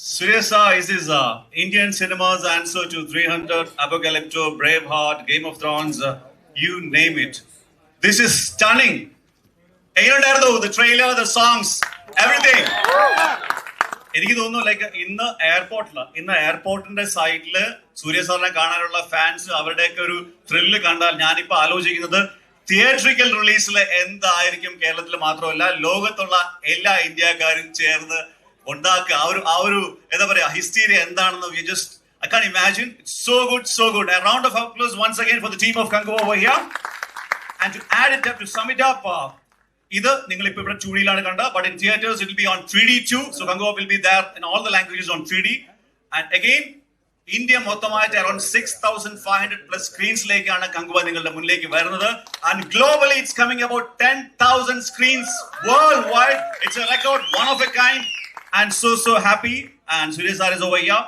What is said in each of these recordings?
Suriya is his Indian cinema's answer to 300, Apocalypto, Braveheart, Game of Thrones, you name it. This is stunning. The trailer, the songs, everything. എനിക്ക് തോന്നുന്നു like ഇന്ന് എയർപോർട്ടിന്റെ സൈഡില് സൂര്യ സാറിനെ കാണാനുള്ള fans അവരുടെയൊക്കെ ഒരു thrill കണ്ടാൽ ഞാനിപ്പോ ആലോചിക്കുന്നത് തിയേറ്ററിക്കൽ റിലീസില് എന്തായിരിക്കും കേരളത്തിൽ മാത്രമല്ല ലോകത്തുള്ള എല്ലാ ഇന്ത്യക്കാരും ചേർന്ന് ഉണ്ടാക്കുക ആ ഒരു എന്താ പറയാ ഹിസ്റ്റീരിയ എന്താണെന്ന് I can't imagine. It's so good. A round of applause once again for the team of Kanguva over here. And to add it up, to sum it up, either നിങ്ങൾ ഇപ്പോൾ ഇവിടെ 2D കണ്ട, but in theaters it will be on 3D too. So Kanguva will be there in all the languages on 3D. And again, India മൊത്തമായിട്ട് around 6,500 plus screensലേക്കാണ് Kanguva നിങ്ങളുടെ മുന്നിലേക്ക് വരുന്നത്. And globally it's coming about 10,000 screens worldwide. It's a record, one of a kind. And so happy. And Suriya sir is over here.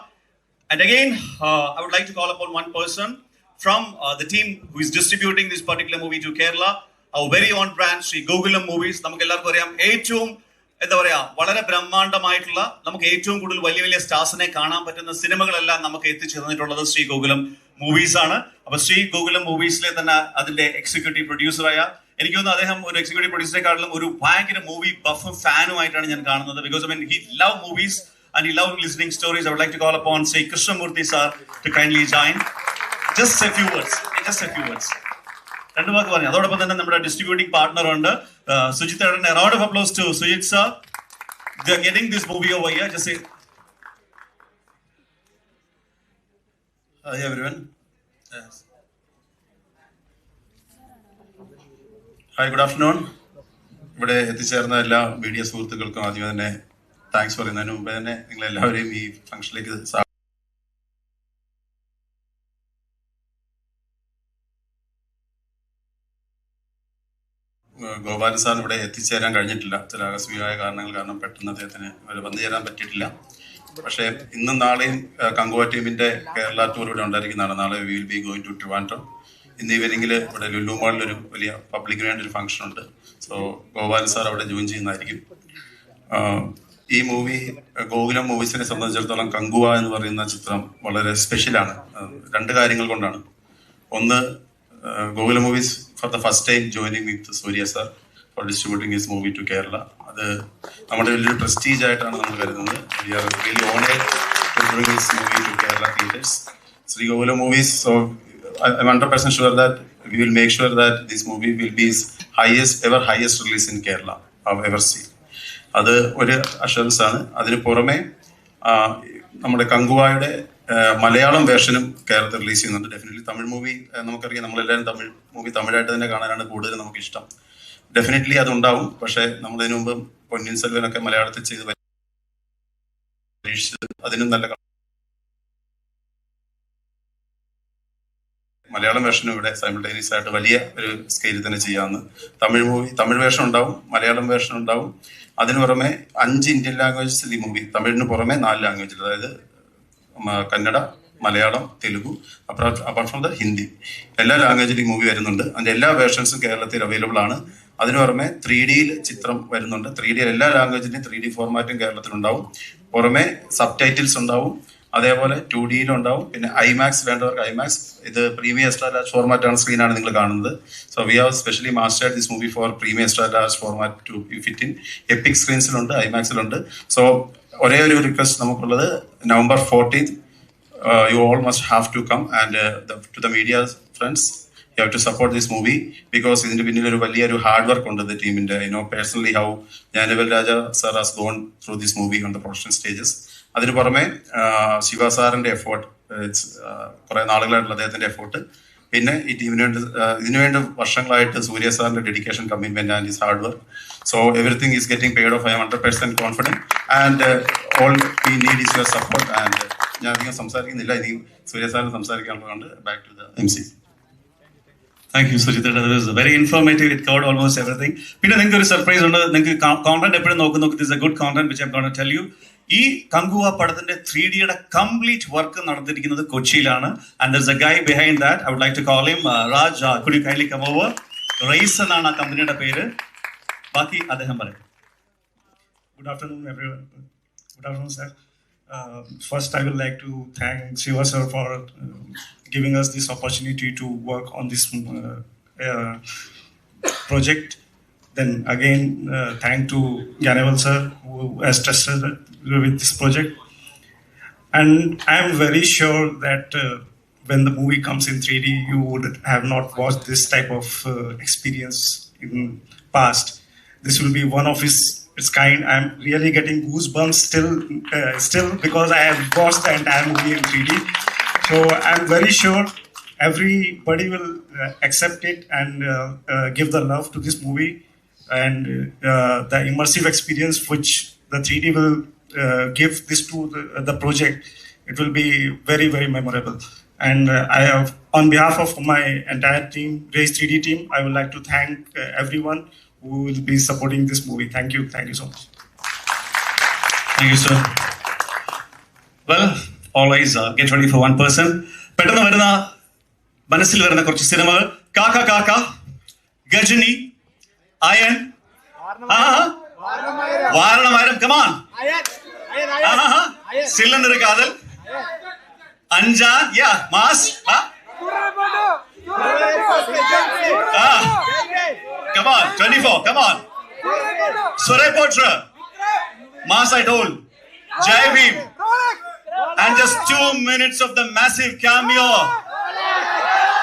And again, I would like to call upon one person from the team who is distributing this particular movie to Kerala. Our very own brand, Sri Gokulam Movies. നമുക്ക് എല്ലാവർക്കും അറിയാം ഏറ്റവും എന്താ പറയാ വളരെ ബ്രഹ്മാണ്ഡമായിട്ടുള്ള നമുക്ക് ഏറ്റവും കൂടുതൽ വലിയ സ്റ്റാർസിനെ കാണാൻ പറ്റുന്ന സിനിമകളെല്ലാം നമുക്ക് എത്തിച്ചു തന്നിട്ടുള്ളത് ശ്രീ ഗോകുലം മൂവീസ് ആണ്. അപ്പൊ ശ്രീ ഗോകുലം മൂവീസിലെ തന്നെ അതിന്റെ എക്സിക്യൂട്ടീവ് പ്രൊഡ്യൂസറായ എനിക്ക് തോന്നുന്നു അദ്ദേഹം ഒരു എക്സിക്യൂട്ടീവ് പ്രൊഡ്യൂസറെക്കാട്ടിലും ഒരു ഭയങ്കര മൂവി ബഫും ഫാനുമായിട്ടാണ് ഞാൻ കാണുന്നത്. Because he love movies and he love listening stories. I would like to call upon Sri Krishnamurthy sir to kindly join. Just a few words. രണ്ടു വാക്ക് പറഞ്ഞു. അതോടൊപ്പം തന്നെ നമ്മുടെ ഡിസ്ട്രിബ്യൂട്ടിംഗ് പാർട്ണർ ഉണ്ട് Sujith. A round of applause to Sujit sir. They are getting this movie over here. Just say hi everyone. Yes. Hi, good afternoon. ഇവിടെ എത്തിച്ചേർന്ന എല്ലാ media സുഹൃത്തുക്കൾക്കും ആദ്യം തന്നെ താങ്ക്സ് പറയുന്നതിന് മുമ്പ് തന്നെ നിങ്ങളെല്ലാവരെയും ഈ ഫംഗ്ഷനിലേക്ക് ഗോപാലൻ സാർ ഇവിടെ എത്തിച്ചേരാൻ കഴിഞ്ഞിട്ടില്ല. ചില ആകസ്മികമായ കാരണങ്ങൾ കാരണം പെട്ടെന്ന് അദ്ദേഹത്തിന് വന്നു ചേരാൻ പറ്റിയിട്ടില്ല. പക്ഷേ ഇന്നും നാളെയും കങ്കുവ ടീമിന്റെ കേരള ടൂർ ഇവിടെ ഉണ്ടായിരിക്കുന്നതാണ്. നാളെ we will be going to Trivandrum. ഇന്ന് ഈവനിങ്ങിൽ ഇവിടെ ലുലു മാളിൽ ഒരു വലിയ പബ്ലിക്കിന് വേണ്ടി ഒരു ഫംഗ്ഷൻ ഉണ്ട്. സോ ഗോപാലൻ സാർ അവിടെ ജോയിൻ ചെയ്യുന്നതായിരിക്കും. ഈ മൂവി ഗോകുലം മൂവീസിനെ സംബന്ധിച്ചിടത്തോളം കങ്കുവ എന്ന് പറയുന്ന ചിത്രം വളരെ സ്പെഷ്യലാണ്. രണ്ട് കാര്യങ്ങൾ കൊണ്ടാണ്. ഒന്ന്, Gokulam movies for the first time joining with Suriya sir for distributing his movie to Kerala. അത് നമ്മുടെ വലിയൊരു പ്രസ്റ്റീജ് ആയിട്ടാണ് നമ്മൾ കരുതുന്നത്. We are really honored to bring this movie to Kerala theaters. Sri Gokulam Movies, so I'm 100% sure that we will make sure that this movie will be his highest release in Kerala I've ever seen. അത് ഒരു assurance ആണ്. അതിന് പുറമെ നമ്മുടെ കങ്കുവായുടെ മലയാളം വേർഷനും കേരളത്തിൽ release ചെയ്യുന്നുണ്ട്. Definitely Tamil movie നമുക്കറിയാം, നമ്മളെല്ലാവരും തമിഴ് മൂവി തമിഴായിട്ട് തന്നെ കാണാനാണ് കൂടുതൽ നമുക്ക് ഇഷ്ടം. ഡെഫിനറ്റ്ലി അതുണ്ടാവും. പക്ഷെ നമ്മളതിനു മുമ്പ് പൊന്നിയിൻ സെൽവനൊക്കെ മലയാളത്തിൽ ചെയ്ത് പരീക്ഷിച്ചത് അതിനും നല്ല മലയാളം വേർഷനും ഇവിടെ സൈമിൾട്ടേനിയസ് ആയിട്ട് വലിയ ഒരു സ്കെയിലിൽ തന്നെ ചെയ്യാമെന്ന്. തമിഴ് വേർഷൻ ഉണ്ടാവും, മലയാളം വേർഷൻ ഉണ്ടാവും. അതിന് പുറമെ 5 ഇന്ത്യൻ ലാംഗ്വേജസ് ഈ മൂവി, തമിഴിന് പുറമെ 4 ലാംഗ്വേജിൽ, അതായത് Kannada, Malayalam, Telugu, apart from the Hindi, എല്ലാ ലാംഗ്വേജിലും ഈ മൂവി വരുന്നുണ്ട്. അതിന്റെ എല്ലാ വേർഷൻസും കേരളത്തിൽ അവൈലബിൾ ആണ്. അതിന് പുറമെ 3Dയിൽ ചിത്രം വരുന്നുണ്ട്. 3Dയിൽ എല്ലാ ലാംഗ്വേജിന്റെയും 3D ഫോർമാറ്റും കേരളത്തിലുണ്ടാവും. പുറമെ സബ് ടൈറ്റിൽസ് ഉണ്ടാവും. അതേപോലെ 2Dയിലും ഉണ്ടാവും. പിന്നെ IMAX വേണ്ടവർക്ക് IMAX. ഇത് പ്രീമിയം എക്സ്ട്രാ ലാർജ് ഫോർമാറ്റ് സ്ക്രീനാണ് നിങ്ങൾ കാണുന്നത്. So we have specially mastered this movie for premium extra large format to fit in. Epic സ്ക്രീൻസിലുണ്ട്, IMAXിലുണ്ട്. സോ ഒരേ ഒരു റിക്വസ്റ്റ് നമുക്കുള്ളത്, November 14th you all must have to come and to the media friends, you have to support this movie because ഇതിന്റെ പിന്നിൽ ഒരു വലിയൊരു hard work ഉണ്ട് the ടീമിന്റെ. personally how Janavel Raja sir has gone through this movie on the production stages. അതിന് പുറമെ ശിവ സാറിന്റെ effort, കുറെ നാളുകളായിട്ടുള്ള അദ്ദേഹത്തിന്റെ എഫേർട്ട്, പിന്നെ ഈ ടീമിന് വേണ്ടി ഇതിനുവേണ്ടി വർഷങ്ങളായിട്ട് സൂര്യ സാറിന്റെ dedication, commitment and his hard work. So everything is getting paid off. I am 100% confident and all we need is your support. And ഞാൻ അധികം സംസാരിക്കുന്നില്ല, ഇനി സൂര്യ സാറിന് സംസാരിക്കാനുള്ളതുകൊണ്ട് back to the MC. Thank you, Sujit. That was very informative. It covered almost everything. പിന്നെ നിങ്ങൾക്ക് ഒരു surprise ഉണ്ട്. നിങ്ങൾക്ക് കോണ്ടന്റ് എപ്പോഴും നോക്കുന്നു. This is a good content which I'm going to tell you. ഈ കങ്കുവ പടത്തിന്റെ 3Dയുടെ കംപ്ലീറ്റ് വർക്ക് നടന്നിരിക്കുന്നത് കൊച്ചിയിലാണ്. And there's a guy behind that. I would like to call him Raj. Could you kindly come over? Race എന്നാണ് ആ കമ്പനിയുടെ പേര്. ബാക്കി അദ്ദേഹം പറയും. Good afternoon, everyone. Good afternoon, sir. First, I would like to thank Shiva sir for giving us this opportunity to work on this project. Then again, thank to Ganeval sir who has trusted with this project. And I am very sure that when the movie comes in 3D, you would have not watched this type of experience in past. This will be one of its kind. I'm really getting goosebumps still because I have watched the entire movie in 3D. So I'm very sure everybody will accept it and give the love to this movie, and the immersive experience which the 3D will give this to the project. It will be very, very memorable. And I have, on behalf of my entire team, Race 3D team, I would like to thank everyone who will be supporting this movie. Thank you so much. Thank you, sir. Well, always get ready for one person. പെട്ടെന്ന് വരുന്ന മനസ്സിൽ വരുന്ന കുറച്ച് സിനിമകൾ കാക്ക കാക്ക, Ghajini, iron, Vaaranam Aayiram, come on, cylinder കാതൽ, അഞ്ചാൻ, mass, come on, 24, come on. Suriya, Mass I told, Jai Bhim, and just 2 minutes of the massive cameo.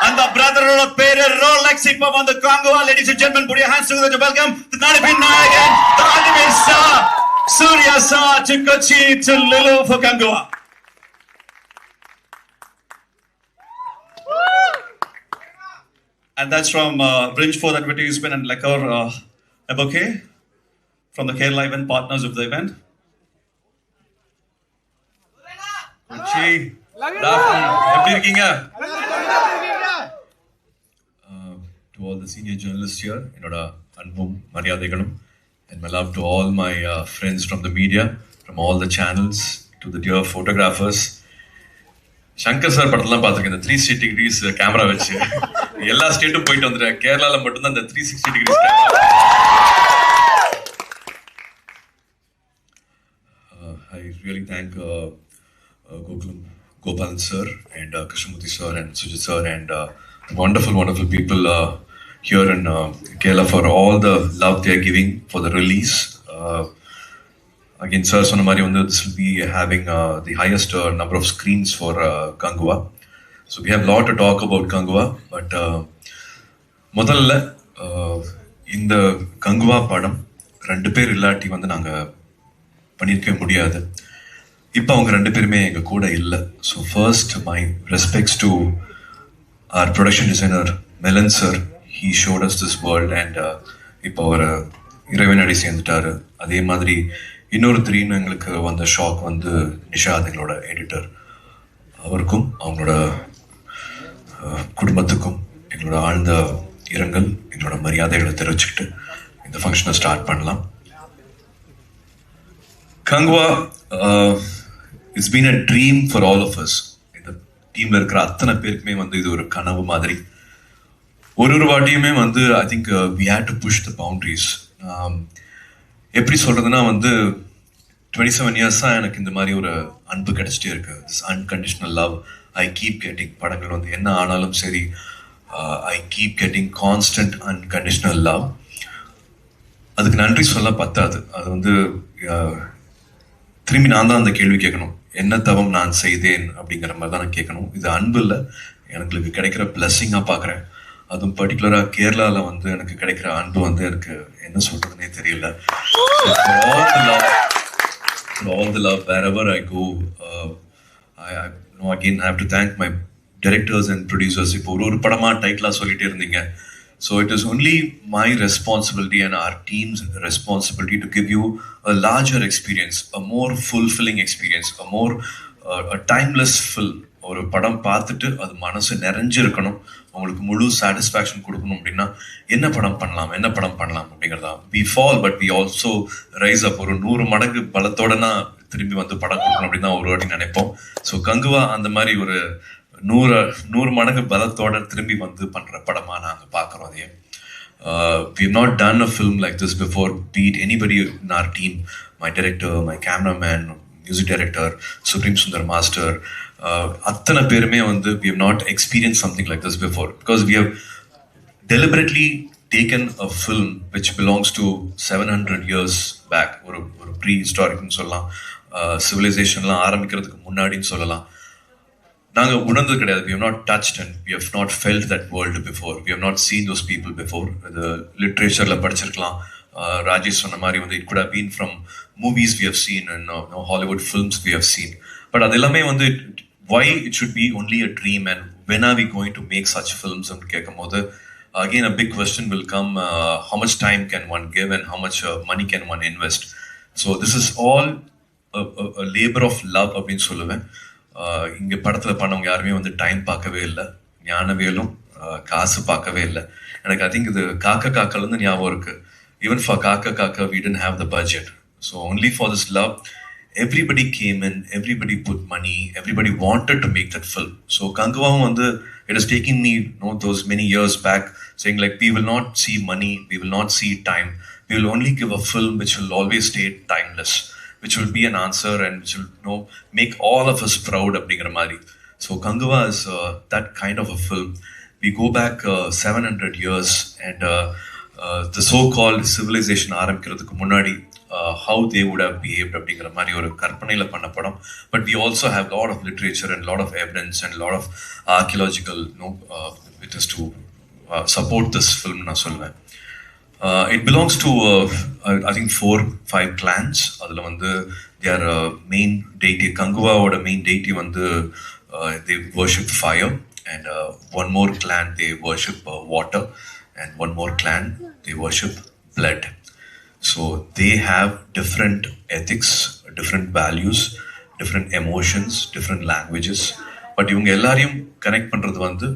And the brother of Pere Rolex hip hop on the Kanguva. Ladies and gentlemen, put your hands together to welcome the Nanipin Nayagan, the ultimate star, Suriya star to Kochi to Lulu for Kanguva. And that's from Brinch for the advertisement and Liquor a bouquet from the Kerala event partners of the event. To all the senior journalists here, Anbum Maryadaganam, and my love to all my friends from the media, from all the channels, to the dear photographers. Shankar sir படத்தெல்லாம் பார்த்துருக்கேன், இந்த 360 degrees camera வச்சு எல்லா ஸ்டேட்டும் போயிட்டு வந்துட்டேன். கேரளாவில் மட்டும்தான் இந்த 360 degrees camera. I really thank Gopalan sir and Krishnamurthy sir and Sujit sir and wonderful people here in Kerala for all the love they are giving for the release. Again, sir, this will be having the highest number of screens for Kanguva. So we have a lot to talk about Kanguva, but முதல்ல இந்த கங்குவா படம் 2 பேர் இல்லாட்டி நாங்க பண்ணிருக்க முடியாது. இப்போ அவங்க 2 பேருமே எங்க கூட இல்ல. So first my respects to our production designer Melan sir. He showed us this world and இப்போ அவர் இறைவனடி சேர்ந்துட்டாரு. அதே மாதிரி இன்னொரு 3 எங்களுக்கு வந்த ஷாக் நிஷாத் எங்களோட எடிட்டர், அவருக்கும் அவங்களோட குடும்பத்துக்கும் எங்களோட ஆழ்ந்த இரங்கல், எங்களோட மரியாதைகளை தெரிவிச்சுக்கிட்டு இந்த ஃபங்க்ஷனை ஸ்டார்ட் பண்ணலாம். Kanguva, it's been a dream for all of us. இந்த டீம்ல இருக்கிற அத்தனை பேருக்குமே இது ஒரு கனவு மாதிரி. ஒரு வாட்டியுமே I think we had to push the boundaries. எப்படி சொல்றதுன்னா 27 இயர்ஸா எனக்கு இந்த மாதிரி ஒரு அன்பு கிடைச்சிட்டே இருக்கு. This unconditional love I keep getting. படங்கள் என்ன ஆனாலும் சரி, I keep getting constant unconditional love. அதுக்கு நன்றி சொல்ல பத்தாது. அது திரும்பி நான் தான் அந்த கேள்வி கேட்கணும், என்ன தவம் நான் செய்தேன் அப்படிங்கிற மாதிரி தான் நான் கேட்கணும். இது அன்பு இல்லை, எனக்கு கிடைக்கிற பிளஸ்ஸிங்காக பார்க்குறேன். அதுவும் பர்டிகுலராக கேரளாவில் எனக்கு கிடைக்கிற அன்பு எனக்கு என்ன சொல்றதுன்னே தெரியல. For all the love wherever I go, again I have to thank my directors and producers. இப்போ ஒரு படமா டைட்டிலா சொல்லிட்டே இருந்தீங்க. So it is only my responsibility and our team's responsibility to give you a larger experience, a more fulfilling experience, a timeless film. ஒரு படம் பார்த்துட்டு அது மனசு நிறைஞ்சிருக்கணும், உங்களுக்கு முழு சாட்டிஸ்ஃபேக்ஷன் கொடுக்கணும். அப்படின்னா என்ன படம் பண்ணலாம் அப்படிங்கிறதா. we fall but we also rise up. ஒரு 100 மடங்கு பலத்தோடனா திரும்பி படம் கொடுக்கணும் அப்படின்னு தான் ஒரு வாட்டி நினைப்போம். ஸோ கங்குவா அந்த மாதிரி ஒரு 100 மடங்கு பலத்தோட திரும்பி பண்ற படமா நாங்க பார்க்குறோம். அதையே we have not done a film like this before, be it anybody in our team, my director, my cameraman, music director, Supreme Sundar Master, அத்தனை பேருமே வந்து we have not experienced something like this before, because we have deliberately taken a film which belongs to 700 years back, ஒரு prehistoric சொல்லலாம், சிவிலைசேஷன்லாம் ஆரம்பிக்கிறதுக்கு முன்னாடின்னு சொல்லலாம். நாங்கள் உணர்ந்தது கிடையாது. We have not touched and we have not felt that world before. We have not seen those people before. The literature படிச்சிருக்கலாம். Rajesh சொன்ன மாதிரி வந்து it could have been from movies we have seen and Hollywood films we have seen. But அது எல்லாமே வந்து why it should be only a dream and when are we going to make such films and கேட்கும் போது again a big question will come, how much time can one give and how much money can one invest. So this is all a labor of love அப்படின்னு சொல்லுவேன். இங்கே படத்தில் பண்ணவங்க யாருமே வந்து time பார்க்கவே இல்லை, ஞானவேலும் காசு பார்க்கவே இல்லை. எனக்கு ஐ திங்க் இது காக்க காக்கலேருந்து ஞாபகம் இருக்கு. ஈவன் ஃபார் காக்க காக்க we didn't have the budget. So only for this love, everybody came in, everybody put money, everybody wanted to make that film. So Kanguva வந்து it is taking me those many years back saying like we will not see money, we will not see time, we will only give a film which will always stay timeless, which will be an answer and which will make all of us proud அப்படிங்கிற மாதிரி. So Kanguva is that kind of a film. We go back 700 years and the so-called civilization ஆரம்பிக்கிறதுக்கு முன்னாடி how they would have behaved அப்படிங்கிற மாதிரி ஒரு கற்பனையில் பண்ண படம். But we also have a lot of literature and a lot of evidence and a lot of archaeological it is to support this film நான் சொல்வேன். It belongs to I think 4-5 clans. அதில் வந்து their main deity, Kanguvaவோட main deity வந்து they worship fire, and one more clan they worship water, and one more clan they worship blood. So they have different ethics, different values, different emotions, different languages. But இவங்க எல்லாரையும் connect பண்ணுறது வந்து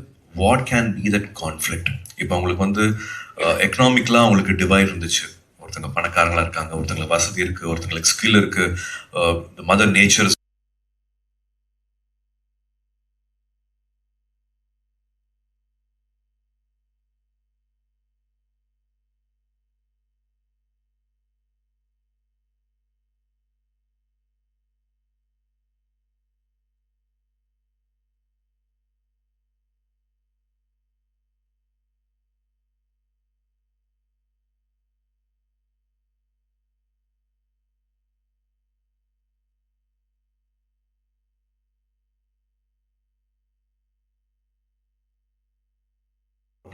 what can be that conflict. இப்போ அவங்களுக்கு வந்து எக்கனாமிக்கலாக அவங்களுக்கு divide இருந்துச்சு. ஒருத்தங்க பணக்காரங்களாக இருக்காங்க, ஒருத்தங்களுக்கு வசதி இருக்குது, ஒருத்தங்களுக்கு ஸ்கில் இருக்குது. Mother nature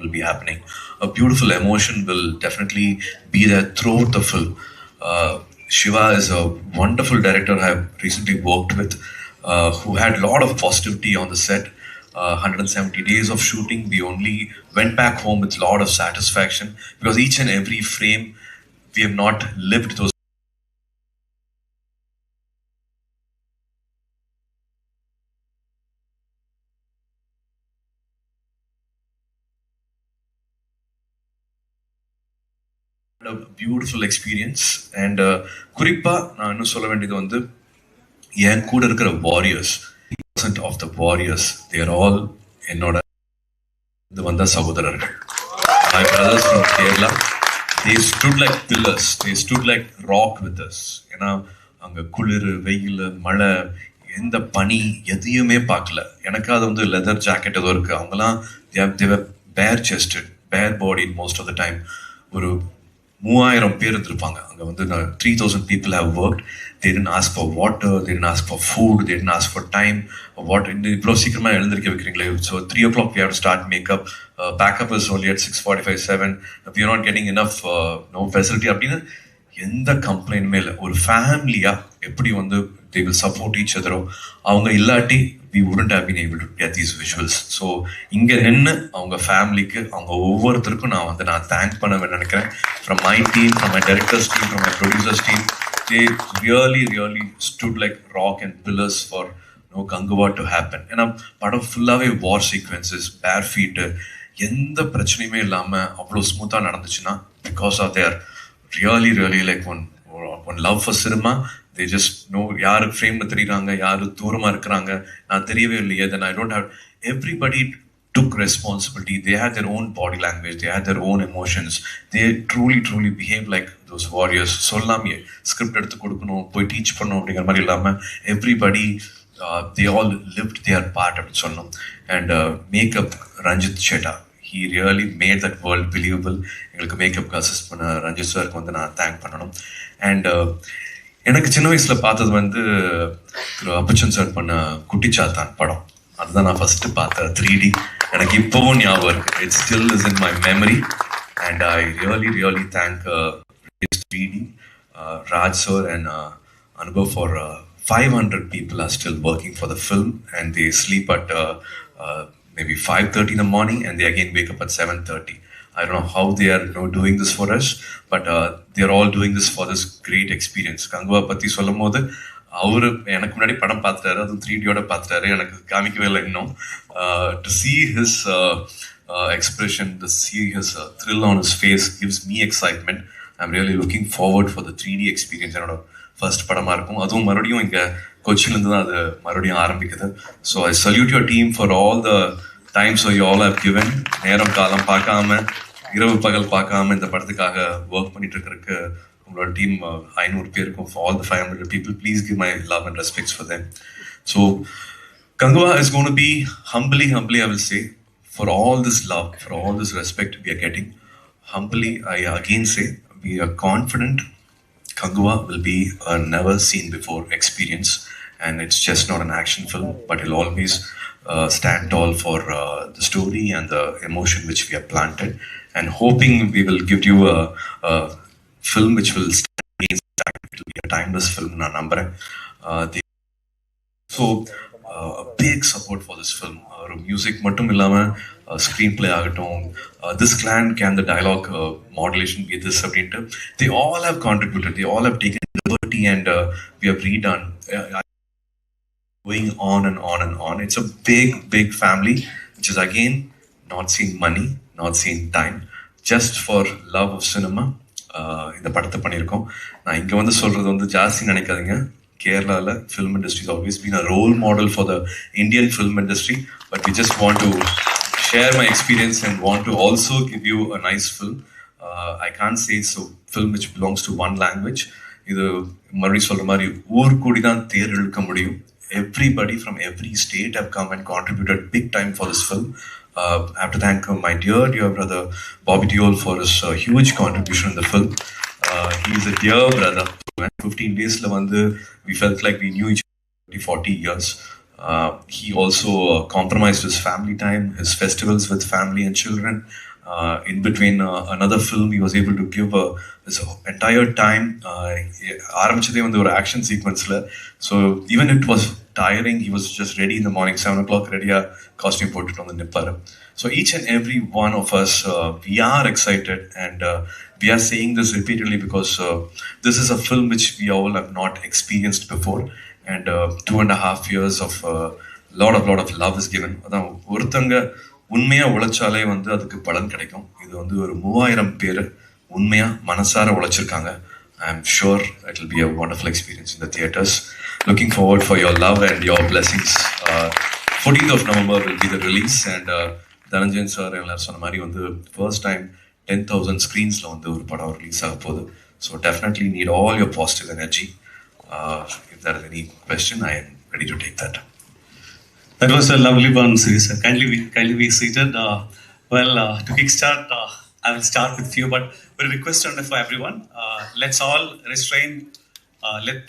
will be happening. A beautiful emotion will definitely be there throughout the film. Shiva is a wonderful director I have recently worked with, who had a lot of positivity on the set. 170 days of shooting, we only went back home with a lot of satisfaction, because each and every frame we have not lived those. A beautiful experience. And குறிப்பா நான் இன்னும் சொல்ல வேண்டியது வந்து என் கூட இருக்கிற warriors, of the warriors, they are all என்னோட இது வந்த சகோதரர்கள். My brothers from Kerala, they stood like pillars, they stood like rock with us. ஏன்னா அங்க குளிர், வெயில், மழை, எந்த பனி எதையுமே பார்க்கல. எனக்கு அது வந்து லெதர் ஜாக்கெட் ஏதோ இருக்கு. அவங்கலாம் they were bare chested, bare bodied most of the time. ஒரு 3000 பேர் இருந்திருப்பாங்க அங்கே வந்து. 3000 people have worked. They didn't ask for water, they didn't ask for food, they didn't ask for time. இவ்வளோ சீக்கிரமாக எழுந்திருக்க வைக்கிறீங்களே. So 3 o'clock we have to start makeup. Backup is only at 6:45, 7. We are not getting enough facility அப்படின்னு எந்த கம்ப்ளைண்ட்டுமே இல்லை. ஒரு ஃபேமிலியாக எப்படி வந்து they will support each other. அவங்க இல்லாட்டி we wouldn't have been able to get these visuals. So இங்கே நின்று அவங்க ஃபேமிலிக்கு, அவங்க ஒவ்வொருத்தருக்கும் நான் தேங்க் பண்ண நினைக்கிறேன். From my team, from my director's team, from my producer's team, they really stood like rock and pillars for Kanguva to happen. ஏன்னா படம் ஃபுல்லாகவே வார் சீக்வன்சஸ், பேர் ஃபீட்டு, எந்த பிரச்சனையுமே இல்லாமல் அவ்வளோ ஸ்மூத்தாக நடந்துச்சுன்னா because of their really like one love for cinema. They just know யாரு ஃப்ரேம்ல தெரியுறாங்க, யாரு தூரமா இருக்கிறாங்க, நான் தெரியவே இல்லையே. Then I don't have everybody took responsibility. They had their own body language. They had their own emotions. They truly, truly behaved like those warriors. Sollamiye script eduthu kodukano, poi teach pannom அப்படிங்கிற மாதிரி இல்லாம everybody they all lived their part அப்படின்னு சொன்னோம். And makeup Ranjit Cheta, he really made that world believable. எங்களுக்கு makeup assist பண்ண ரஞ்சித் சாருக்கு வந்து நான் தேங்க் பண்ணணும். அண்ட் எனக்கு சின்ன வயசுல பார்த்தது வந்து திரு அப்புச்சன் சார் பண்ண குட்டிச்சாத்தான் படம். அதுதான் நான் ஃபர்ஸ்ட் பார்த்தேன் 3D. எனக்கு இப்போவும் ஞாபகம் இருக்கு. It still is in my memory. And I really thank 3D, Raj sir and Anubhav for 500 people are still working for the film, and they sleep at maybe 5:30 in the morning and they again wake up at 7:30. I don't know how they are doing this for us, but they are all doing this for this great experience. Kanguva பத்தி சொல்லும் போது அவரு எனக்கு முன்னாடி படம் பார்த்துட்டாரு, அதுவும் 3Dயோட பார்த்துட்டாரு, எனக்கு காமிக்கவே இல்லை இன்னும். To see his expression, to see his thrill on his face gives me excitement. I'm really looking forward for the 3D experience. என்னோட ஃபர்ஸ்ட் படமாக இருக்கும். அதுவும் மறுபடியும் இங்கே கொச்சிலேருந்து தான் அது மறுபடியும் ஆரம்பிக்குது. So I salute your team for all the times you all have given. நேரம் காலம் பார்க்காம, இரவு பகல் பார்க்காம இந்த படத்துக்காக ஒர்க் பண்ணிட்டு இருக்கிறதுக்கு உங்களோட டீம் 500 பேருக்கும், for all the 500 people, please give my love and respects for them. So Kanguva is going to be humbly I will say, for all this love, for all this respect we are getting, humbly I again say we are confident Kanguva will be a never seen before experience, and it's just not an action film, but it'll always stand tall for the story and the emotion which we have planted, and hoping we will give you a film which will stand against time. It will be a timeless film na number. So a big support for this film. Music mattum illama screenplay agatum, this clan can the dialogue modulation be this அப்படின்ட்டு, they all have contributed, they all have taken liberty, and we have redone, going on and on and on. It's a big family which is again not seeing money, not seeing time, just for love of cinema. இந்த படத்தை பண்ணியிருக்கோம். நான் இங்கே வந்து சொல்றது வந்து ஜாஸ்தி நினைக்காதீங்க. Kerala film industry has always been a role model for the Indian film industry, but we just want to share my experience and want to also give you a nice film. I can't say so film which belongs to one language. இது மறுபடியும் சொல்ற மாதிரி ஊர் கூடி தான் தேர் இழுக்க முடியும். Everybody from every state have come and contributed big time for this film. I have to thank my dear brother Bobby Deol for his huge contribution in the film. He is a dear brother. 15 days we felt like we knew each other 40 years. He also compromised his family time, his festivals with family and children. In between another film, he was able to give his entire time. ஆரம்பிச்சதே வந்து ஒரு action sequence. So even it was tiring, he was just ready in the morning, 7 o'clock, ready, costume போட்டுட்டு வந்து நிப்பாரு. So each and every one of us, we are excited, and we are saying this repeatedly because this is a film which we all have not experienced before, and 2.5 years of lot of love is given. அதான் ஒருத்தங்க உண்மையா உழைச்சாலே வந்து அதுக்கு பலன் கிடைக்கும். இது வந்து ஒரு 3000 பேர் உண்மையா மனசார உழைச்சிருக்காங்க. I am sure it will be a wonderful experience in the theaters. Looking forward for your love and your blessings. 14th of November will be the release, and Dhananjayan sir எல்லாரும் சொன்ன மாதிரி வந்து first time 10,000 screensல வந்து ஒரு படம் release ஆக போகுது. So definitely need all your positive energy. If there is any question, I am ready to take that. That was a lovely one, Suriya. Kindly be seated. To kickstart, I will start with few, but a request for everyone. Let's all restrain.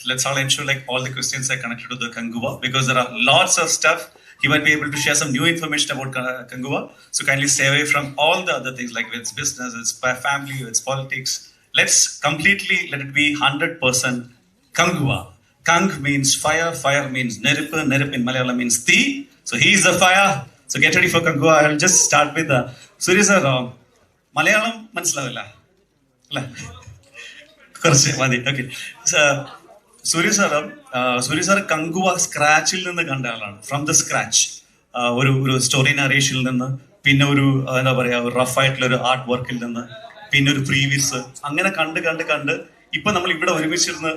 Let's all ensure like all the questions are connected to the Kanguva, because there are lots of stuff. He might be able to share some new information about Kanguva. So kindly stay away from all the other things like it's business, it's family, it's politics. Let's completely let it be 100% Kanguva. Kang means fire, fire means nerippu, nerippu in Malayalam means thee. So he is the fire. So get ready for Kanguva. I will just start with Suriya sir. Malayalam മനസ്സിലാവില്ല അല്ലേ? കുറച്ച് മതി. Okay. സൂര്യ sir Kanguva സ്ക്രാച്ചിൽ നിന്ന് കണ്ട ആളാണ്. From the scratch, ഒരു story നറേഷനിൽ നിന്ന്, പിന്നെ ഒരു എന്താ പറയാ ഒരു റഫ് ആയിട്ടുള്ള ഒരു ആർട്ട് വർക്കിൽ നിന്ന്, പിന്നെ ഒരു പ്രീവിയസ്, അങ്ങനെ കണ്ട് ഇപ്പൊ നമ്മൾ ഇവിടെ ഒരുമിച്ചിരുന്ന്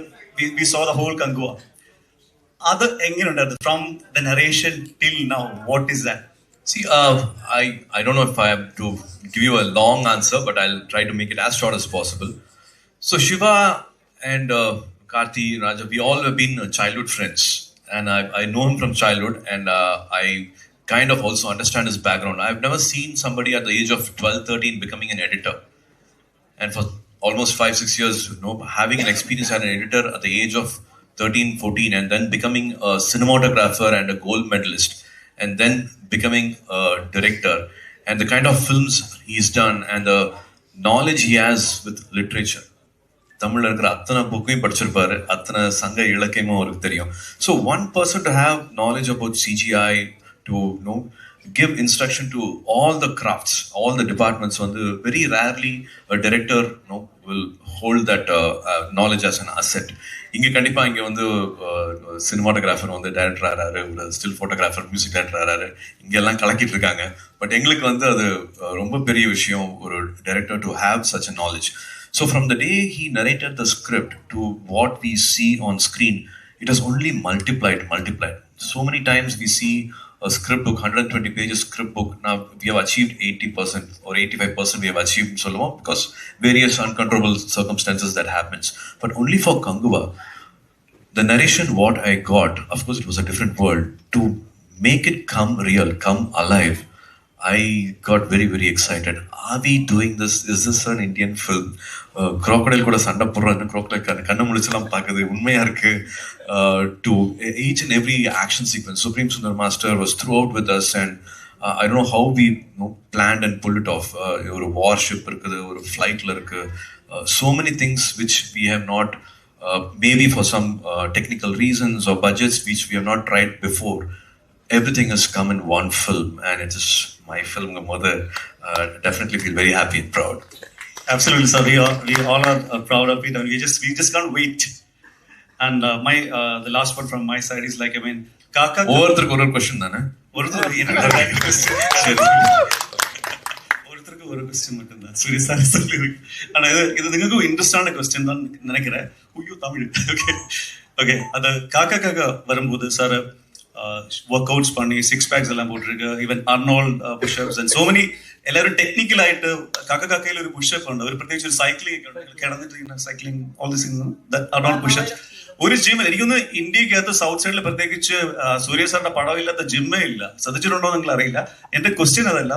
we saw the whole Kanguva. അത് എങ്ങനെയുണ്ടായിരുന്നു? From the narration till now, what is that? See, I don't know if I have to give you a long answer, but I'll try to make it as short as possible. So Shiva and Karthi, Raja, we all have been childhood friends, and I know him from childhood, and I kind of also understand his background. I've never seen somebody at the age of 12, 13 becoming an editor, and for almost 5, 6 years, having an experience as an editor at the age of 13, 14, and then becoming a cinematographer and a gold medalist, and then becoming a director, and the kind of films he's done, and the knowledge he has with literature. தமிழ்ல இருக்கிற அத்தனை புக்கையும் படிச்சிருப்பாரு, அத்தனை சங்க இலக்கியமும் அவருக்கு தெரியும். So one person to have knowledge about CGI, to give instruction to all the crafts, all the departments. வந்து very rarely a director will hold that knowledge as an asset. இங்க கண்டிப்பா இங்க வந்து சினிமாட்டோகிராஃபர் வந்து டைரக்டர் ஆறாரு, ஒரு still photographer music director ஆறாரு, இங்க எல்லாம் கலக்கிட்டு இருக்காங்க. பட் எங்களுக்கு வந்து அது ரொம்ப பெரிய விஷயம், ஒரு director to have such a knowledge. So from the day he narrated the script to what we see on screen, it has only multiplied. So many times we see a script book, 120 pages script book. Now we have achieved 80% or 85% we have achieved in Solomon because various uncontrollable circumstances that happens. But only for Kanguva, the narration what I got, of course it was a different world. To make it come real, come alive, I got very, very excited. Are we doing this? Is this an Indian film? Crocodile கூட சண்டை போடுறாங்க, crocodile கண்ணை முழிச்செல்லாம் பார்க்குது, உண்மையா இருக்கு. To each and every action sequence, Supreme Sundar Master was throughout with us, and I don't know how we planned and pulled it off. ஒரு warship இருக்குது, ஒரு flightல இருக்கு, so many things which we have not, maybe for some technical reasons or budgets which we have not tried before. Everything has come in one film, and it is my film. Mother, definitely feel very happy and proud. Absolutely, sir. We all are proud of it, and we just can't wait. And the last one from my side is like, I mean, Kaka. ஒவ்வொருத்தருக்கு ஒரு question தானே? ஒருத்தருக்கு ஒரு question மட்டும் தான் சூரிய sir சொல்லியிருக்கு. ஆனா இது നിങ്ങൾക്ക് இன்ட்ரெஸ்டான கொஸ்டின் தான் நினைக்கிறேன். ஐயோ தமிழ். ஓகே அது காக்கா வரும்போது சார் ஒர்க் அவுட்ஸ் பண்ணி சிக்ஸ் பேக்ஸ் எல்லாம் போட்டிருக்கு, even Arnold pushups and so many எல்லாரும் டெக்னிக்கல் ஆயிட்டு കാക്കയിൽ ഒരു പുഷപ്പ് ഉണ്ട്, ഒരു പ്രത്യേകിച്ച് ഒരു സൈക്ലിംഗ് കിടന്നിട്ട് സൈക്ലിംഗ് ഓൾ ദിസ് അർനാൾഡ് പുഷപ്സ്. ഒരു ജിമ്മിൽ എനിക്കൊന്ന് ഇന്ത്യക്കകത്ത് സൗത്ത് സൈഡിൽ പ്രത്യേകിച്ച് സൂര്യ സാറിന്റെ പടമില്ലാത്ത ജിമ്മേ ഇല്ല. ശ്രദ്ധിച്ചിട്ടുണ്ടോ നിങ്ങൾ അറിയില്ല. എന്റെ ക്വസ്റ്റ്യൻ അതല്ല,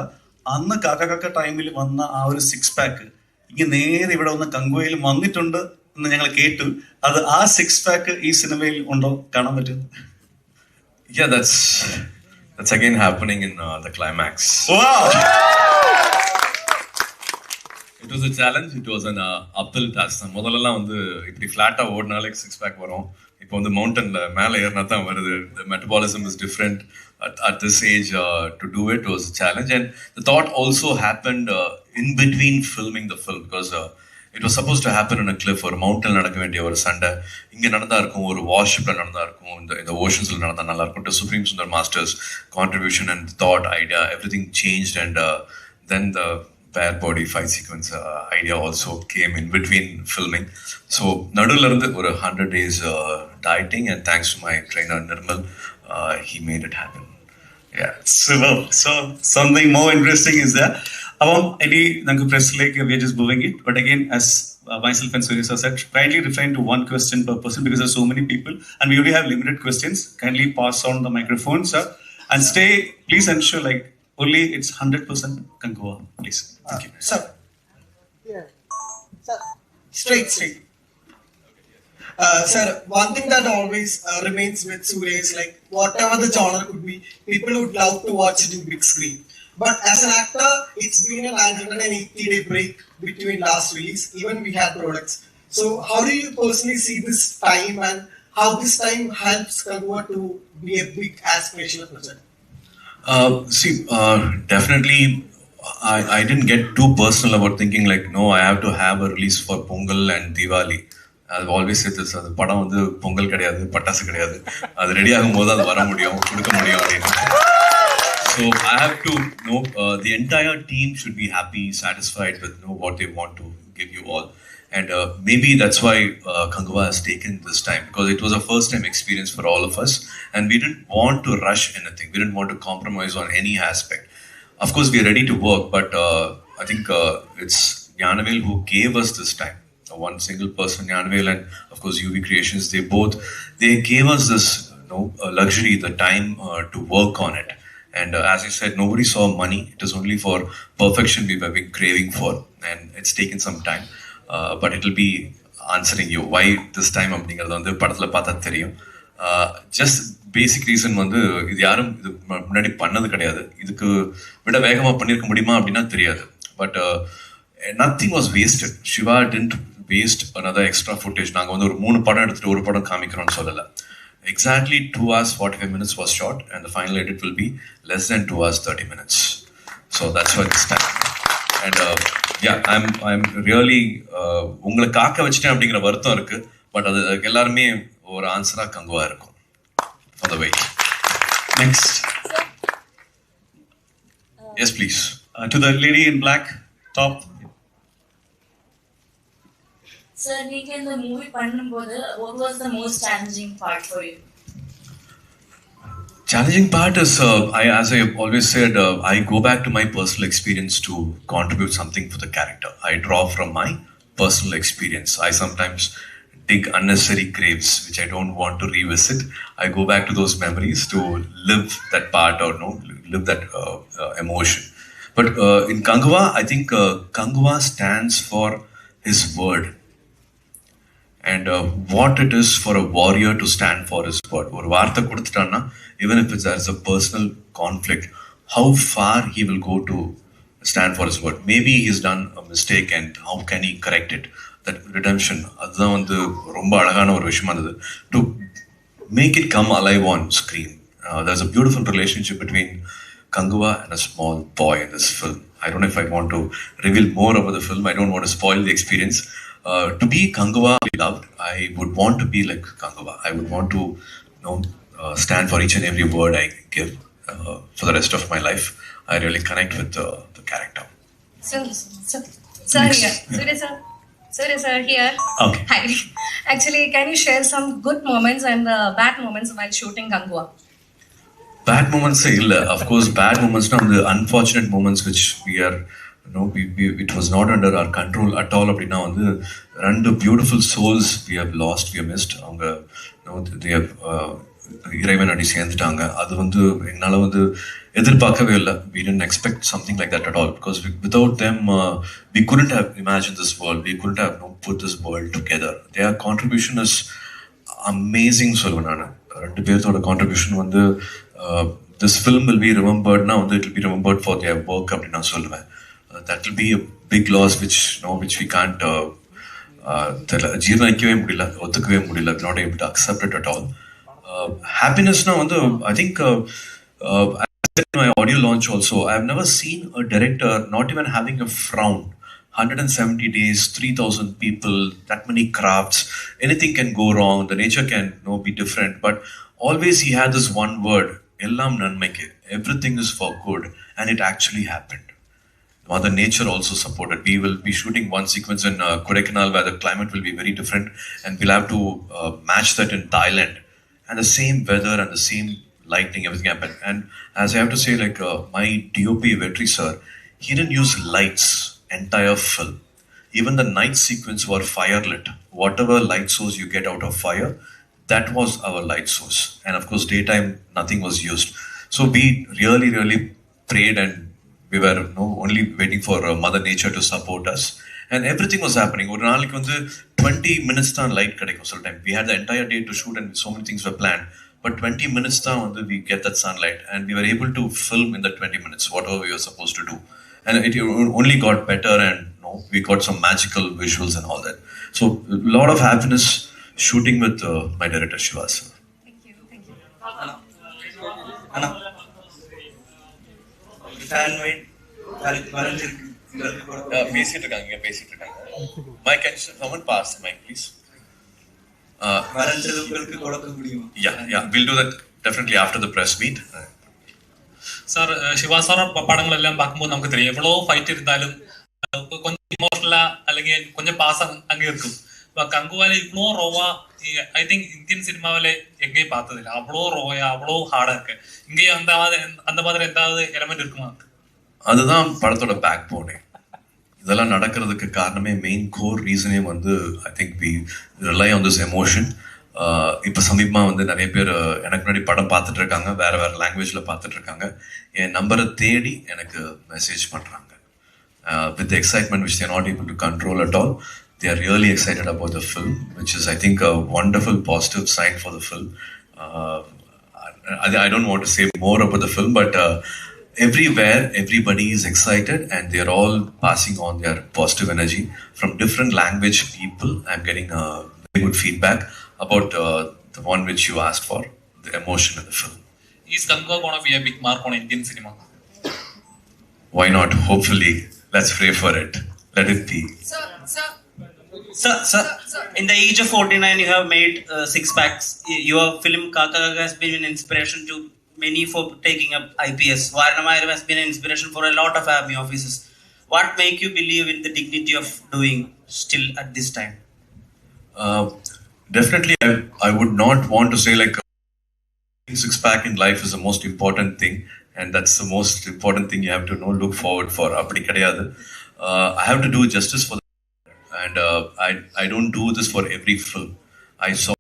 അന്ന് കാക്ക ടൈമിൽ വന്ന ആ ഒരു സിക്സ് പാക്ക് ഇങ്ങനെ നേരെ ഇവിടെ വന്ന് കങ്കുവയിൽ വന്നിട്ടുണ്ട് എന്ന് ഞങ്ങൾ കേട്ടു. അത് ആ സിക്സ് പാക്ക് ഈ സിനിമയിൽ ഉണ്ടോ, കാണാൻ പറ്റും? Yeah, that's again happening in the climax. Wow! It was a challenge. It was an uphill task. முதல்லலாம் வந்து இப்படி ஃபிளாட்டா ஓடினாலே சிக்ஸ் பேக் வரும். இப்போ வந்து மவுண்டன்ல மேலே ஏறினா தான் வருது. The metabolism is different at this age. To do it was a challenge, and the thought also happened in between filming the film because it was supposed to happen on a cliff, ஒரு mountain நடக்க வேண்டிய ஒரு சண்டை இங்க நடந்தா இருக்கும், ஒரு வார்ஷிப்ல நடந்தா இருக்கும், இந்த ஓஷன்ஸ்ல நடந்தா நல்லா இருக்கும். To Supreme Sundar Master's contribution and thought idea, everything changed, and then the bare body fight sequence idea also came in between filming. So நடுவுல இருந்து ஒரு 100 days dieting, and thanks to my trainer Nirmal, he made it happen. Yeah, so something more interesting is there. Any press like we are just moving it, but again, as myself and Suriya said, kindly refrain to one question per person because there are so many people and we only have limited questions. Kindly pass on the microphone, sir, and stay. Please ensure like only it's 100% Kanguva, please. Thank you, sir. Yeah, sir. Straight. Sir, one thing that always remains with Suriya is like whatever the genre could be, people would love to watch it in big screen. But as an actor, it's been a 980-day break between last release. Even we had products. So how do you personally see this time, and how this time helps Kanguva to be a big aspirational project? Definitely, I didn't get too personal about thinking like, no, I have to have a release for Pongal and Diwali. I've always said this, அது படம் வந்து பொங்கல் கிடையாது, பட்டாசு கிடையாது, அது ready ஆகும்போது அது வர முடியும், கொடுக்க முடியும் அப்படின்னு. So I have to know the entire team should be happy, satisfied with what they want to give you all. And maybe that's why Kanguva has taken this time, because it was a first time experience for all of us, and we didn't want to rush anything. We didn't want to compromise on any aspect. Of course, we are ready to work, but I think it's Gnanavel who gave us this time. One single person, Gnanavel, and of course UV Creations, they gave us this luxury, the time to work on it. And as I said, nobody saw money. It is only for perfection we have been craving for, and it's taken some time. But it will be answering you why this time அப்படிங்கிறது வந்து படத்தில் பார்த்தா தெரியும். Just பேசிக் reason வந்து இது யாரும் இது முன்னாடி பண்ணது கிடையாது. இதுக்கு விட வேகமாக பண்ணியிருக்க முடியுமா அப்படின்னா தெரியாது. But nothing was wasted. Shiva didn't waste another extra footage. நாங்கள் வந்து ஒரு 3 படம் எடுத்துட்டு ஒரு படம் காமிக்கிறோம்னு சொல்லலை. Exactly 2 hours 45 minutes was shot, and the final edit will be less than 2 hours 30 minutes. So that's why this time. And yeah, I'm really உங்களை காக்க வச்சிட்டேன் அப்படிங்கிற வருத்தம் இருக்கு. பட் அது எல்லாருமே ஒரு ஆன்சரா கங்குவா இருக்கும். For the wait. Next. Yes, please. To the lady in black, top. Sir, நீங்க இந்த மூவி பண்ணும்போது what was the most challenging part for you? Challenging part is, as I always said, I go back to my personal experience to contribute something for the character. I draw from my personal experience. I sometimes dig unnecessary graves, which I don't want to revisit. I go back to those memories to live that part or live that emotion. But in Kanguva, I think Kanguva stands for his word. And what it is for a warrior to stand for his word. ஒரு வார்த்தை கொடுத்துட்டான்னா, even if there's a personal conflict, how far he will go to stand for his word. Maybe he's done a mistake and how can he correct it. That redemption, அதுதான் வந்து ரொம்ப அழகான ஒரு விஷயமா இருந்தது. To make it come alive on screen. There's a beautiful relationship between Kanguva and a small boy in this film. I don't know if I want to reveal more about the film. I don't want to spoil the experience. To be Kanguva loved, I would want to be like Kanguva. I would want to stand for each and every word I give for the rest of my life. I really connect with the character. Sir, here. Suriya sir, here. Okay. Hi. Actually, can you share some good moments and bad moments while shooting Kanguva? Bad moments illa. Of course, bad moments now, the unfortunate moments which we are, it was not under our control at all. அப்படின்னா வந்து 2 beautiful souls we have lost, we have missed. அவங்க they have இறைவன் அடி சேர்ந்துட்டாங்க. அது வந்து என்னால் வந்து எதிர்பார்க்கவே இல்லை. We didn't expect something like that at all, because without them we couldn't have imagined this world. We couldn't have put this world together. Their contribution is amazing. சொல்லுவேன் நான் 2 பேர்த்தோட கான்ட்ரிபியூஷன் வந்து this film will be remembered now. It will be remembered for their work அப்படின்னு நான் சொல்லுவேன். That will be a big loss which we can't ஜீர்ணிக்கவே முடியல, ஒத்துக்கவே முடியல. Not able to accept it at all. Happiness now, I think I said in my audio launch also, I have never seen a director not even having a frown. 170 days, 3,000 people, that many crafts, anything can go wrong, the nature can be different, but always he had this one word, ellam nanmaike, everything is for good, and it actually happened. Mother Nature also supported. We will be shooting one sequence in Kodaikanal where the climate will be very different, and we'll have to match that in Thailand. And the same weather and the same lightning, everything happened. And as I have to say, like my DOP Vetri sir, he didn't use lights entire film. Even the night sequence were fire lit. Whatever light source you get out of fire, that was our light source. And of course, daytime nothing was used. So we really, really prayed, and we were only waiting for Mother Nature to support us. And everything was happening. ஒரு நாளைக்கு வந்து 20 minutes தான் light கிடைக்கும் சில time. We had the entire day to shoot and so many things were planned. But 20 minutes தான் வந்து we get that sunlight, and we were able to film in the 20 minutes whatever we were supposed to do. And it only got better, and we got some magical visuals and all that. So a lot of happiness shooting with my director Shiva sir. Thank you. Anna. பேசிட்டு இருக்காங்க. Mike, can someone pass the mic, please? Yeah, we'll do that definitely after the press meet. Sir Siva sir പടങ്ങളെല്ലാം பார்க்கும்போது നമുക്ക് தெரியும் எவ்வளோ fight இருந்தாலும் கொஞ்சம் இமோஷனலா அல்ல അല്ലെങ്കിൽ കൊഞ്ചം പാസ് അങ്ങേ இருக்கும் கங்குவால இவ்வளோ ரோவா ஐ திங்க் இந்தியன் சினிமாவில எங்கேயும் பார்த்ததில்லை. அவ்வளோ ரோயா அவ்வளோ ஹார்டா இருக்கு. இங்கேயும் அந்த மாதிரி ஏதாவது எலமெண்ட் இருக்குமா? அதுதான் படத்தோட பேக் போனே. இதெல்லாம் நடக்கிறதுக்கு காரணமே மெயின் கோர் ரீசனே வந்து I think we rely on this emotion. இப்போ சமீபமாக வந்து நிறைய பேர் எனக்கு முன்னாடி படம் பார்த்துட்டு இருக்காங்க, வேற வேற லாங்குவேஜில் பார்த்துட்டு இருக்காங்க. என் நம்பரை தேடி எனக்கு மெசேஜ் பண்ணுறாங்க with the excitement which they are not able to control at all. They are really excited about the film, which is, I think, a wonderful positive sign for the film. I don't want to say more about the film, but everywhere, everybody is excited and they are all passing on their positive energy from different language people. I'm getting very good feedback about the one which you asked for, the emotion in the film. Is Kanguva going to be a big mark on Indian cinema? Why not? Hopefully. Let's pray for it. Let it be. Sir, in the age of 49, you have made six packs. Your film Kaka has been an inspiration to many for taking up IPS. Varnamayaram has been an inspiration for a lot of army officers. What make you believe in the dignity of doing still at this time? Definitely, I would not want to say like six pack in life is the most important thing. And that's the most important thing you have to look forward for. I have to do justice for that. And I don't do this for every film. I saw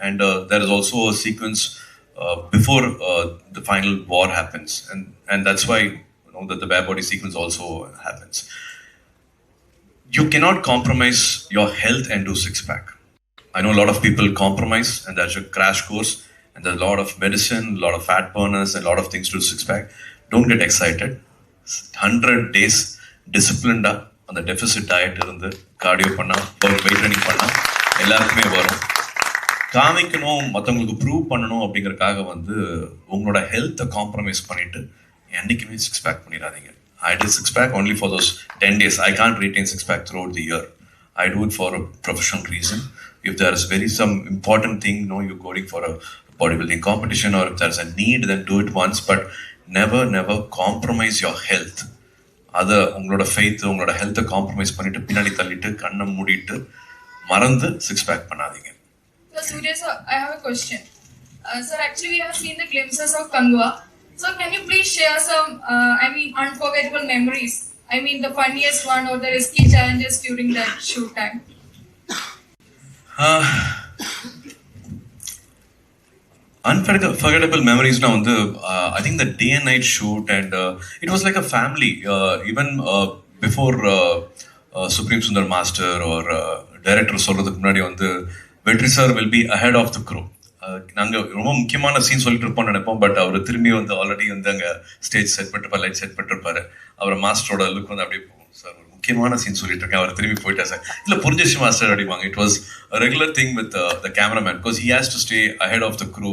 and there is also a sequence before the final war happens. And that's why that the bare body sequence also happens. You cannot compromise your health and do six pack. I know a lot of people compromise and there's a crash course and there's a lot of medicine, a lot of fat burners and a lot of things to do six pack. Don't get excited. 100 days disciplined on the deficit diet irundhu cardio panna weight training panna எல்லாருக்குமே வரும். காமிக்கணும், மற்றவங்களுக்கு prove பண்ணணும் அப்படிங்கறதுக்காக வந்து உங்களோட ஹெல்த்தை compromise பண்ணிட்டு என்னைக்குமே சிக்ஸ் பேக் பண்ணிடாதீங்க. I did six pack only for those 10 days. I can't retain six pack throughout the year. I do it for a professional reason. If there is some important thing, you're going for a bodybuilding competition, or if there's a need, then do it once. But never compromise your health. Other உங்களோட faith, உங்களோட health compromise பண்ணிட்டு பின்னாடி தள்ளிட்டு கண்ணை மூடிட்டு மறந்து six pack பண்ணாதீங்க. So Suriya sir, I have a question. Sir, actually we have seen the glimpses of Kanguva. So can you please share some, unforgettable memories? I mean, the funniest one or the risky challenges during that shoot time? Unforgettable memories now. I think the day and night shoot, and it was like a family. Even before Supreme Sundar Master or director சொல்றதுக்கு முன்னாடி வந்து Vetri sir will be ahead of the crew. நாங்கள் ரொம்ப முக்கியமான scene சொல்லிட்டு இருப்போம்னு நினைப்போம். But அவர் திரும்பி வந்து ஆல்ரெடி வந்து அங்கே ஸ்டேஜ் செட் பண்ணிருப்பார், லைட் செட் பண்ணிருப்பாரு. அவர் மாஸ்டரோட லுக் வந்து அப்படியே போகும். சார் ஒரு முக்கியமான சீன் சொல்லிட்டு இருக்கேன், அவர் திரும்பி போயிட்டா சார் இல்லை புரிஞ்சிச்சு மாஸ்டர் அப்படிவாங்க. It was regular thing with the cameraman because he has to stay ahead of the crew.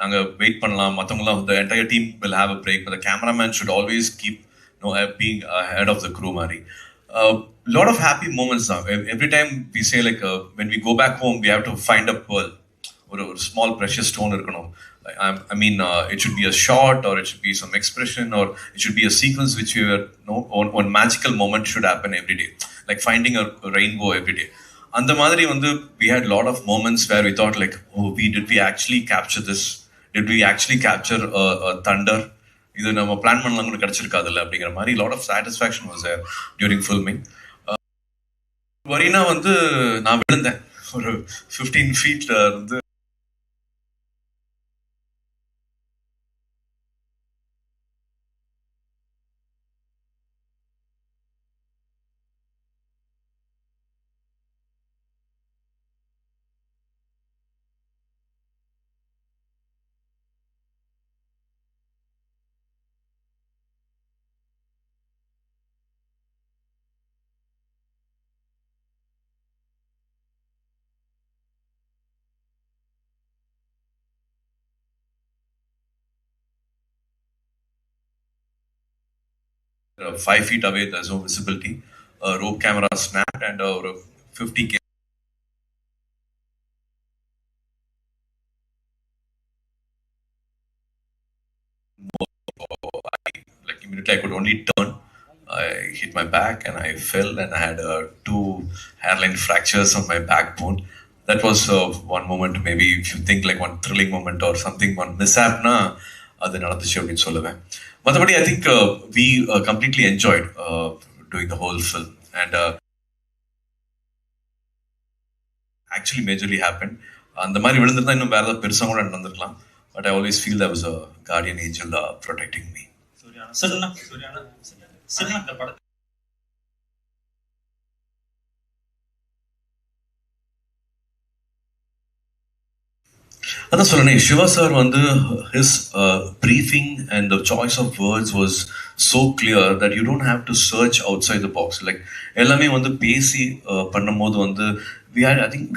நாங்கள் வெயிட் பண்ணலாம், மற்றவங்களாம் the entire team will have a break. But the cameraman should always keep being ahead of the crew மாதிரி. Lot of happy moments now. Every time we say like when we go back home, we have to find a pearl or a small precious stone. It should be a shot, or it should be some expression, or it should be a sequence which we were one magical moment should happen every day, like finding a rainbow every day. And the madri vandu we had a lot of moments where we thought like, oh, did we actually capture this? Did we actually capture a thunder? இது நம்ம plan பண்ணலாம் கூட கிடைச்சிருக்காதுல்ல அப்படிங்கிற மாதிரி lot of satisfaction was there during filming. வரினா வந்து நான் விழுந்தேன் ஒரு 15 feet இருந்து. They're 5 feet away, there's no visibility. A rope camera snapped and a 50 only turn, I hit my back and I fell and I had 2 hairline fractures on my backbone. That was one moment, maybe if you think like one thrilling moment or something, one mishap na adu nadandhuchu appdi solluven. Mathapadi I think we completely enjoyed doing the whole film, and actually majorly happened. அந்த மாதிரி விழுந்திருந்தா இன்னும் வேற ஏதாவது பெருசாக கூட நடந்திருக்கலாம். But I always feel there was a guardian angel protecting me. அதான் சொல்றேன், சிவா சார் வந்து his briefing and the choice of words was so clear that you don't have to search outside the box. Like எல்லாமே வந்து பேசி பண்ணும்போது வந்து we had, I think,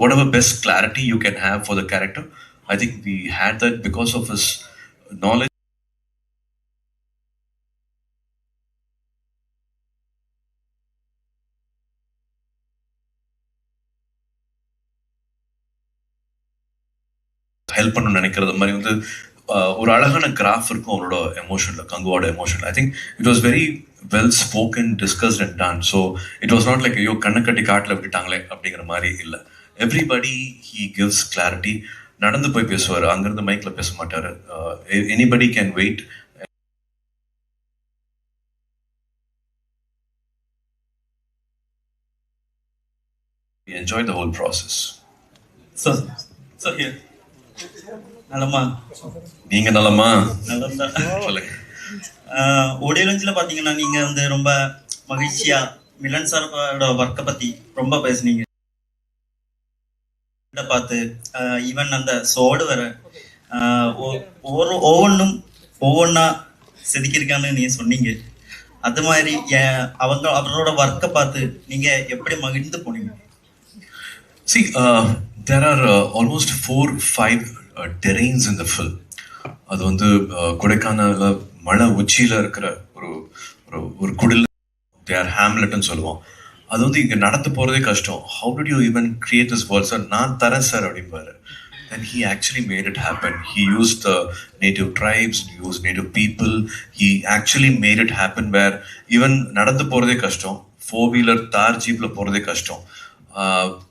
whatever best clarity you can have for the character, I think we had that because of his knowledge. Help பண்ணணும்னு நினைக்கிறது மாதிரி வந்து ஒரு அழகான கிராஃப் இருக்கும் அவரோட எமோஷனில், கங்குவோட எமோஷனில். I think it was very well spoken, discussed and done. So it was not like ஐயோ கண்ணை கட்டி காட்டில் விட்டுட்டாங்களே அப்படிங்கிற மாதிரி இல்லை. Everybody he gives clarity. நடந்து போய் பேசுவார், அங்கிருந்து மைக்கில் பேச மாட்டார். Anybody can wait. Enjoy the whole process. So here. நலமா? நீங்க நலமா? நலம்தா. சொல்லுங்க. ஆடியோ லான்ச்ல பாத்தீங்கன்னா நீங்க வந்து ரொம்ப மகிழ்ச்சியா மிலன் சாரோட ஒர்க்கை பத்தி ரொம்ப பேசுனீங்க. பார்த்து ஈவன் அந்த சோடு வர ஒவ்வொன்னா செதுக்கியிருக்கான்னு நீங்க சொன்னீங்க. அது மாதிரி அவரோட ஒர்க்கை பார்த்து நீங்க எப்படி மகிழ்ந்து போனீங்க? See, there are almost 4-5 terrains in the film. அது வந்து கொடைக்கானல மலை உச்சியில இருக்கிற ஒரு குடில், தேர் ஹேம்லெட்னு சொல்லுவோம். அது வந்து இங்க நடந்து போறதே கஷ்டம். How did you even create this world, sir? நான் தரேன் சார் அப்படிம்பாரு. Then he actually made it happen. He used the native tribes, he used native people. He actually made it happen where even நடந்து போறதே கஷ்டம், 4-wheeler தார் ஜீப்ல போறதே கஷ்டம்.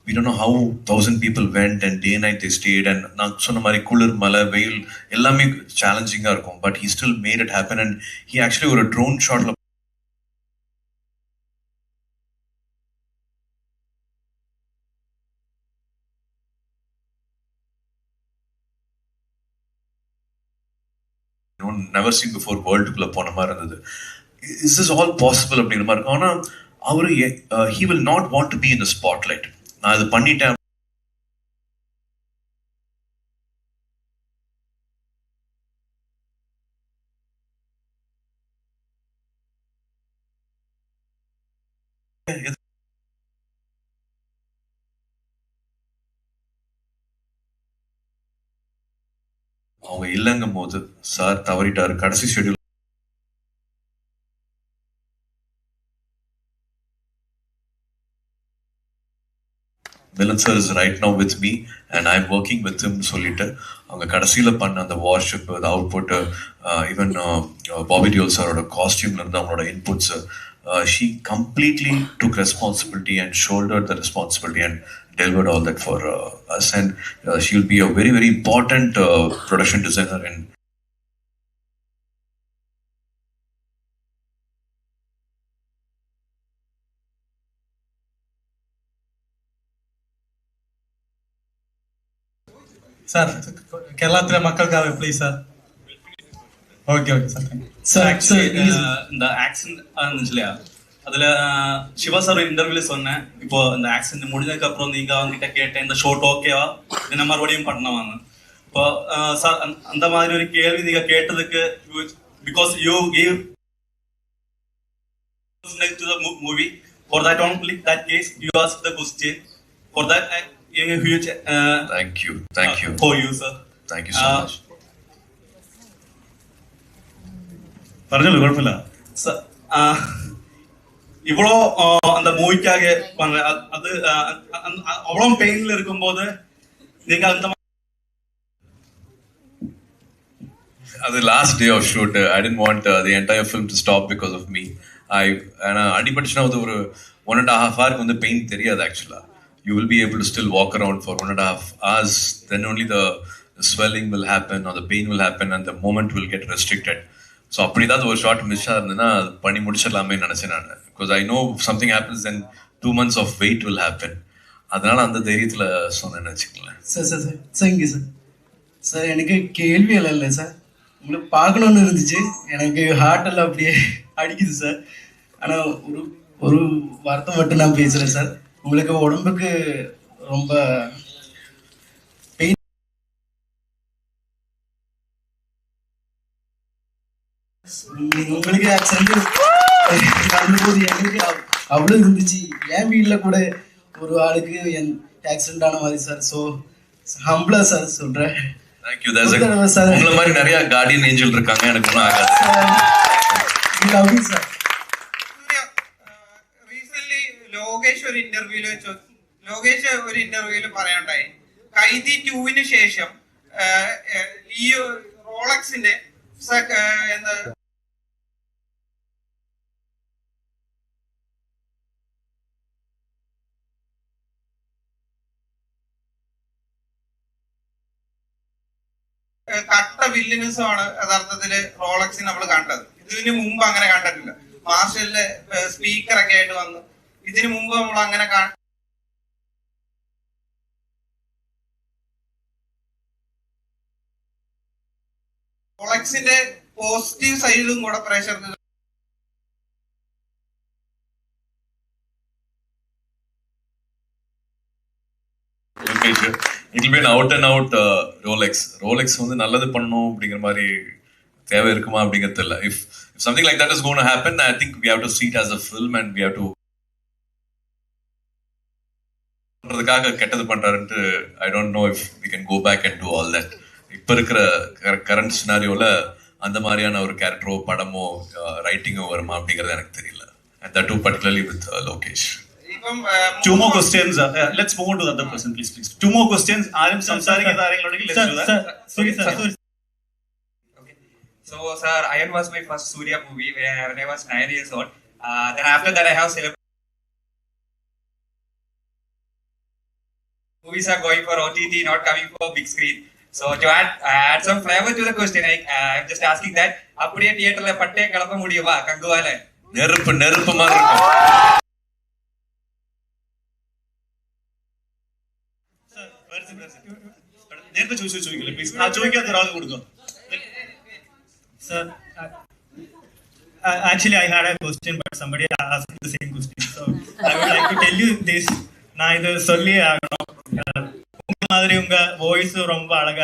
We don't know how 1,000 people went and day and night they stayed, and நான் சொன்ன மாதிரி குளிர் மலை வெயில் எல்லாமே சேலஞ்சிங்காக இருக்கும். But he still made it happen, and he actually ஒரு ட்ரோன் ஷாட்ல never seen before வேர்ல்டுக்குள்ள போன மாதிரி இருந்தது. Is this all possible அப்படிங்கிற மாதிரி இருக்கும். ஆனால் அவரு he will not want to be in the spotlight. நான் அது பண்ணிட்டேன் அவங்க இல்லைங்கும் போது சார் தவறிட்டாரு. கடைசி schedule Milan sir is right now with me and I'm working with him சொல்லிட்டு அவங்க கடைசியில பண்ண அந்த worship, the output, even Bobby Deol sir காஸ்டியூம்ல இருந்து அவங்களோட inputs, she completely took responsibility and shouldered the responsibility and delivered all that for us, and she will be a very very important production designer in sir. கேரளத்தில மக்களுக்காக please sir. Okay sir. Sir actually இந்த accident இருந்துச்சு இல்லையா, அதுல Siva sir இன்டர்வியூல சொன்னேன், இப்போ இந்த ஆக்சிடென்ட் முடிஞ்சதுக்கு அப்புறம் நீங்க அவங்ககிட்ட கேட்டேன் இந்த ஷோட் ஓகேவா, என்ன மறுபடியும் பண்ணவாங்க. இப்போ சார் அந்த மாதிரி ஒரு கேள்வி நீங்க கேட்டதுக்கு, because you give to the movie, for that only that case you ask the question, for that a huge thank you for you sir. Thank you so much. പറഞ്ഞല്ലോ കുഴപ്പമില്ല sir. இவ்வளோ அந்த மூவிக்காக பண்ண அது அவ்வளோ பெயின்ல இருக்கும்போது நீங்க அந்த the last day of shoot, I didn't want the entire film to stop because of me. அடிபட்டுச்சுன்னா அது ஒரு 1.5 hour வந்து பெயின் தெரியாது ஆக்சுவலா. You will be able to still walk around for 1.5 hours. Then only the swelling will happen or the pain will happen and the moment will get restricted. So அப்படி தான் ஒரு short miss ஆயிருந்ததுன்னா அது பண்ணி முடிச்சிடலாமே நினைச்சேன் நான். Because I know something happens then 2 months of wait will happen. அதனால அந்த தைரியத்தில் சொன்னேன்னு வச்சுக்கங்களேன். சார் இங்கே சார் எனக்கு கேள்விகள் இல்லை சார், உங்களுக்கு பார்க்கணுன்னு இருந்துச்சு, எனக்கு ஹார்ட் எல்லாம் அப்படியே அடிக்குது சார். ஆனால் ஒரு வார்த்தை மட்டும் நான் பேசுகிறேன் சார், உங்களுக்கு உடம்புக்கு ரொம்ப பெயின், உங்களுக்கு ஆக்சிடென்ட் நடந்தபோது எங்களுக்கு அவ்வளோ இருந்துச்சு. என் வீட்டில் கூட ஒரு ஆளுக்கு ஆக்சிடென்ட் ஆன மாதிரி சார். ஸோ ஹம்பிளா சார் சொல்கிறேன். தேங்க்யூ. உங்களை மாதிரி நிறைய கார்டியன் ஏஞ்சல் இருக்காங்க, எனக்கு ஒன்றும் ஆகாது. റീസെന്റ് ലോകേഷ് ഒരു ഇന്റർവ്യൂല് പറയണ്ടായി, കൈദി 2-ന് ശേഷം ഈ റോളക്സിന്റെ എന്താ കട്ട വില്ലിനസുമാണ് യഥാർത്ഥത്തില് റോളക്സിൽ നമ്മൾ കണ്ടത്. ഇതിന് മുമ്പ് അങ്ങനെ കണ്ടിട്ടില്ല. മാർഷലിലെ സ്പീക്കറൊക്കെ ആയിട്ട് വന്ന് ഇതിനു മുമ്പ് നമ്മൾ അങ്ങനെ റോളക്സിന്റെ പോസിറ്റീവ് സൈഡും കൂടെ പ്രേക്ഷകർക്ക് It will be an out and out Rolex. Rolex வந்து நல்லது பண்ணணும் அப்படிங்கிற மாதிரி தேவை இருக்குமா அப்படிங்கிறது தெரியல. If something like that is going to happen, I think we have to see it as a film and we have to பண்றதுக்காக கெட்டது பண்றாருன்ட்டு I don't know if we can go back and do all that. இப்ப இருக்கிற current சினாரியோல அந்த மாதிரியான ஒரு கேரக்டரோ படமோ ரைட்டிங்கோ வருமா அப்படிங்கிறது எனக்கு தெரியல. And that too particularly with Lokesh. Two more questions. Let's move on to the other person, please. 2 more questions. Let's do that. Sorry. Okay. So, sir, Iron was my first Suriya movie when I was 9 years old. Then after that, I have celebrated. Movies are going for OTT, not coming for big screen. So, to add some flavor to the question, I'm just asking that. அப்படியே தியேட்டர்ல பட்டே கிளப்ப முடியுமா கங்குவால? நெருப்பு மாதிரி இருக்கும். നേരത്തെ ചോദിക്കില്ല please. ചോദിക്കാത്ത ഒരാൾക്ക് കൊടുക്കാം. Sir, actually I had a question but somebody asked the same question, so I would like to tell you this. நான் இது சொல்லி ஆகணும். உங்க மாதிரி உங்க வாய்ஸ் ரொம்ப அழகா